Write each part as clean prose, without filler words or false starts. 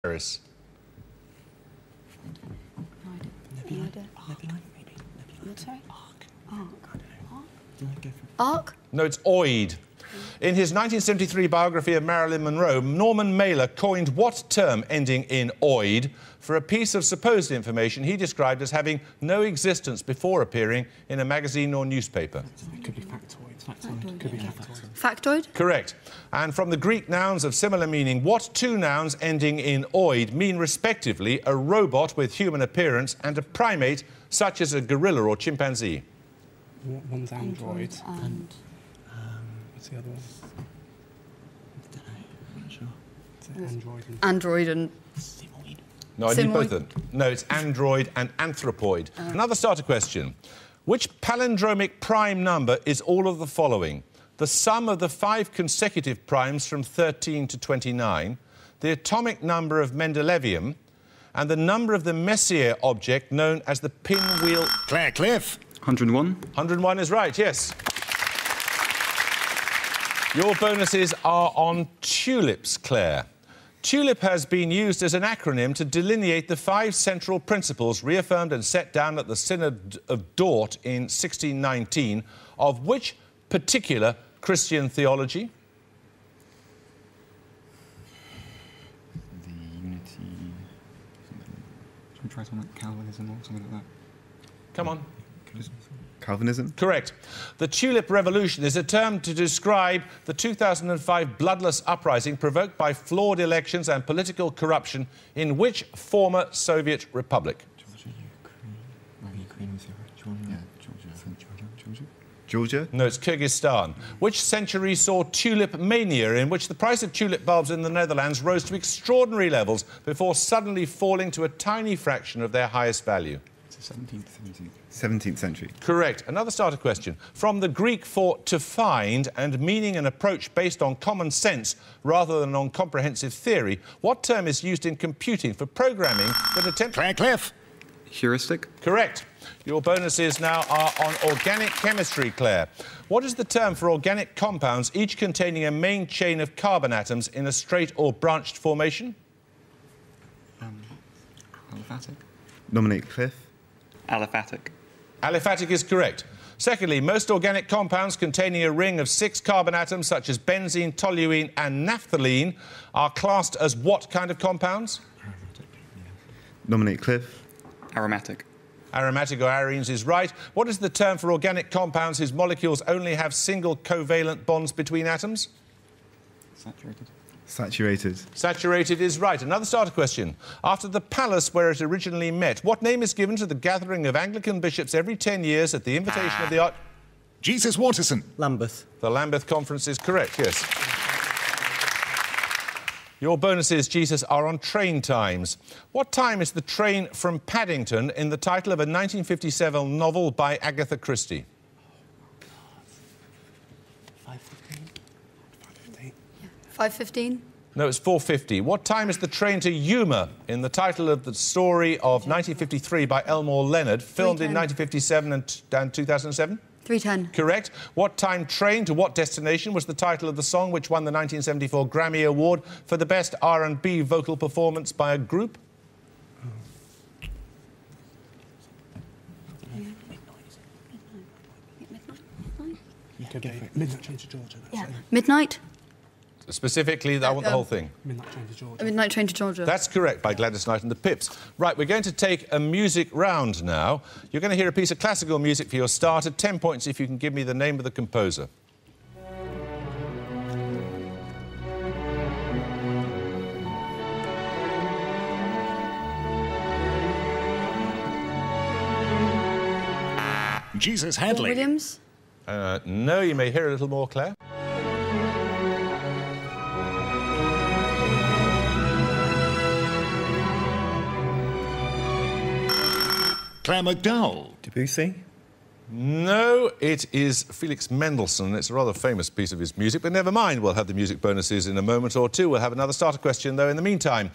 Paris? Nebula? Maybe. Sorry? Arc. I don't know. Arc? No, it's oid. In his 1973 biography of Marilyn Monroe, Norman Mailer coined what term ending in oid for a piece of supposed information he described as having no existence before appearing in a magazine or newspaper? It could be factoid. Factoid. Could be factoid. Factoid? Correct. And from the Greek nouns of similar meaning, what two nouns ending in oid mean respectively a robot with human appearance and a primate such as a gorilla or chimpanzee? One's android. And... what's the other one? I don't know. I'm not sure. Is it android and... Android and... Simoid. No, I need both of them. No, it's android and anthropoid. Another starter question. Which palindromic prime number is all of the following? The sum of the 5 consecutive primes from 13 to 29, the atomic number of Mendelevium, and the number of the Messier object known as the pinwheel... Claire Cliff. 101. 101 is right, yes. Your bonuses are on tulips, Claire. TULIP has been used as an acronym to delineate the 5 central principles reaffirmed and set down at the Synod of Dort in 1619, of which particular Christian theology? The unity... Should we try something like Calvinism or something like that? Come on. Calvinism? Correct. The Tulip Revolution is a term to describe the 2005 bloodless uprising provoked by flawed elections and political corruption in which former Soviet republic? Georgia, Ukraine... Well, Ukraine was Georgia. Yeah, Georgia. Georgia? No, it's Kyrgyzstan. Which century saw tulip mania, in which the price of tulip bulbs in the Netherlands rose to extraordinary levels before suddenly falling to a tiny fraction of their highest value? It's the 17th, 17th. 17th century. Correct. Another starter question. From the Greek for to find and meaning an approach based on common sense rather than on comprehensive theory, what term is used in computing for programming that attempts... Claire Cliff. Heuristic. Correct. Your bonuses now are on organic chemistry, Claire. What is the term for organic compounds, each containing a main chain of carbon atoms in a straight or branched formation? Aliphatic. Nominate Cliff. Aliphatic. Aliphatic is correct. Secondly, most organic compounds containing a ring of 6 carbon atoms, such as benzene, toluene and naphthalene, are classed as what kind of compounds? Aromatic. Yeah. Nominate Cliff. Aromatic. Aromatic or arenes is right. What is the term for organic compounds whose molecules only have single covalent bonds between atoms? Saturated. Saturated. Saturated is right. Another starter question. After the palace where it originally met, what name is given to the gathering of Anglican bishops every 10 years at the invitation of the Jesus Waterson. Lambeth. The Lambeth Conference is correct, yes. Your bonuses, Jesus, are on train times. What time is the train from Paddington in the title of a 1957 novel by Agatha Christie? 5:15. 5:15? No, it's 4:50. What time is the train to Yuma in the title of the story of 1953 by Elmore Leonard, filmed in 1957 and 2007? 3:10. Correct. What time train to what destination was the title of the song which won the 1974 Grammy Award for the best R&B vocal performance by a group? Midnight Train to Georgia. Yeah. Midnight? Specifically, I want the whole thing. Midnight Train to Georgia. Midnight Train to Georgia. That's correct, by Gladys Knight and the Pips. Right, we're going to take a music round now. You're going to hear a piece of classical music for your starter. 10 points if you can give me the name of the composer. Jesus Paul Hadley. Williams? No, you may hear a little more, Claire. Claire McDowell. Debussy. No, it is Felix Mendelssohn. It's a rather famous piece of his music, but never mind. We'll have the music bonuses in a moment or two. We'll have another starter question, though, in the meantime.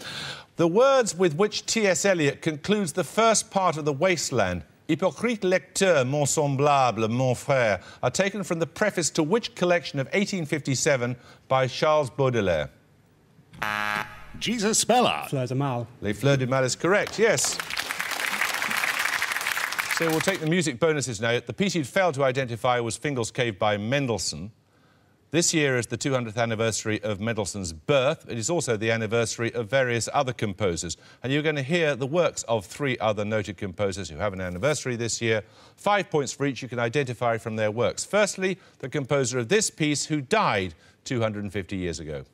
The words with which T.S. Eliot concludes the first part of The Wasteland, Hypocrite lecteur, mon semblable, mon frère, are taken from the preface to which collection of 1857 by Charles Baudelaire? Jesus Speller. Fleur de Mal. Les Fleurs du Mal is correct, yes. So we'll take the music bonuses now. The piece you'd failed to identify was Fingal's Cave by Mendelssohn. This year is the 200th anniversary of Mendelssohn's birth. It is also the anniversary of various other composers. And you're going to hear the works of 3 other noted composers who have an anniversary this year. 5 points for each you can identify from their works. Firstly, the composer of this piece who died 250 years ago.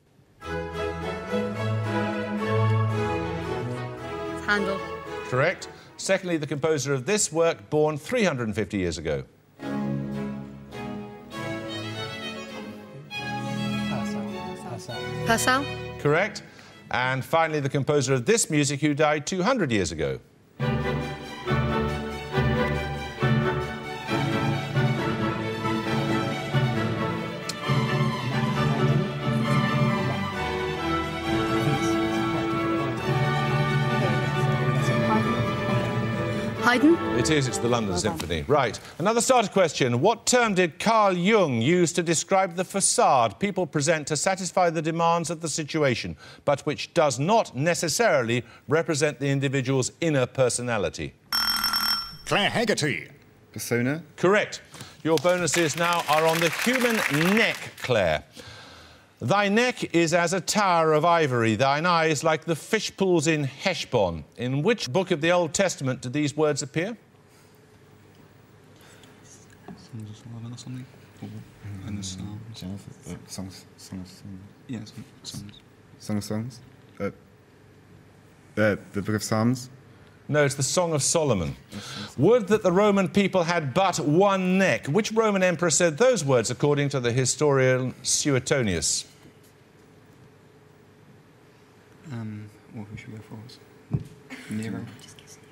Handel. Correct. Secondly, the composer of this work born 350 years ago. Purcell. Correct. And finally, the composer of this music who died 200 years ago. Haydn. It is, it's the London Symphony. Right. Another starter question. What term did Carl Jung use to describe the facade people present to satisfy the demands of the situation, but which does not necessarily represent the individual's inner personality? Claire Hegarty. Persona. Correct. Your bonuses now are on the human neck, Claire. Thy neck is as a tower of ivory, thine eyes like the fish pools in Heshbon. In which book of the Old Testament do these words appear? Songs of Solomon or something? And the Psalms. Songs. Yeah, songs. Song of Songs. The Book of Psalms. No, it's the Song of Solomon. Would that the Roman people had but one neck. Which Roman emperor said those words, according to the historian Suetonius? What we should go for was Nero.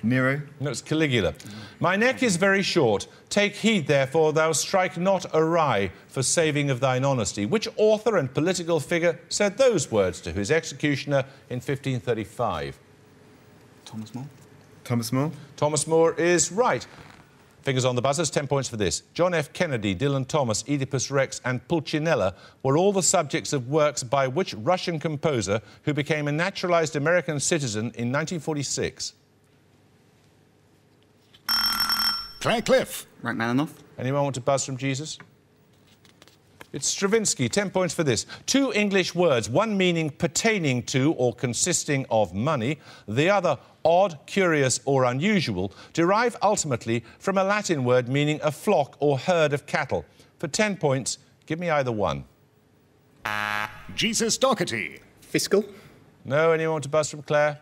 Nero. No, it's Caligula. My neck is very short. Take heed, therefore, thou strike not awry for saving of thine honesty. Which author and political figure said those words to his executioner in 1535? Thomas More. Thomas More. Thomas More is right. Fingers on the buzzers, 10 points for this. John F. Kennedy, Dylan Thomas, Oedipus Rex and Pulcinella were all the subjects of works by which Russian composer who became a naturalised American citizen in 1946? Claire Cliff. Rachmaninoff. Anyone want to buzz from Jesus? It's Stravinsky, 10 points for this. 2 English words, one meaning pertaining to or consisting of money, the other odd, curious or unusual, derive ultimately from a Latin word meaning a flock or herd of cattle. For 10 points, give me either one. Jesus Doherty. Fiscal. No, anyone want to buzz from Claire?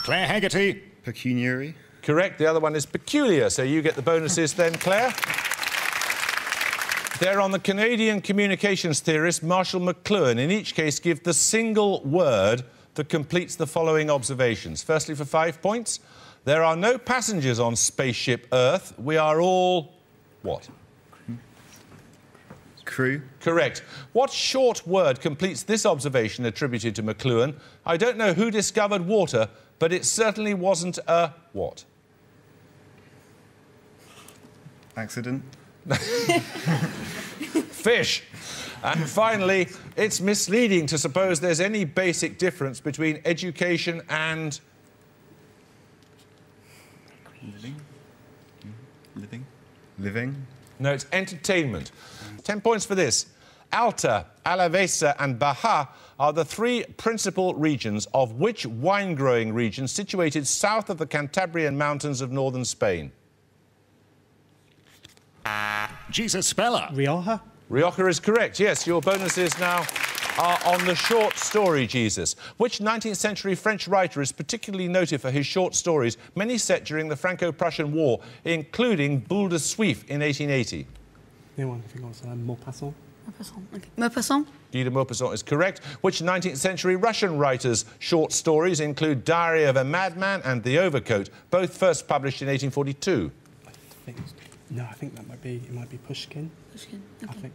Claire Hegarty. Pecuniary. Correct, the other one is peculiar, so you get the bonuses then, Claire. They're on the Canadian communications theorist Marshall McLuhan. In each case, give the single word that completes the following observations. Firstly, for 5 points, there are no passengers on spaceship Earth. We are all... what? Crew. Correct. What short word completes this observation attributed to McLuhan? I don't know who discovered water, but it certainly wasn't a... what? Accident. Fish. And finally, it's misleading to suppose there's any basic difference between education and... Living. Living. Living. No, it's entertainment. 10 points for this. Alta, Alavesa and Baja are the 3 principal regions of which wine-growing region situated south of the Cantabrian Mountains of northern Spain? Jesus Speller. Rioja. Rioja is correct, yes. Your bonuses now are on the short story Jesus. Which 19th century French writer is particularly noted for his short stories, many set during the Franco-Prussian War, including Boule de Suif in 1880? Anyone think also Maupassant? Maupassant. Okay. Maupassant. Guy de Maupassant is correct. Which 19th century Russian writer's short stories include Diary of a Madman and The Overcoat, both first published in 1842? I think that might be Pushkin. Pushkin. I Okay. think.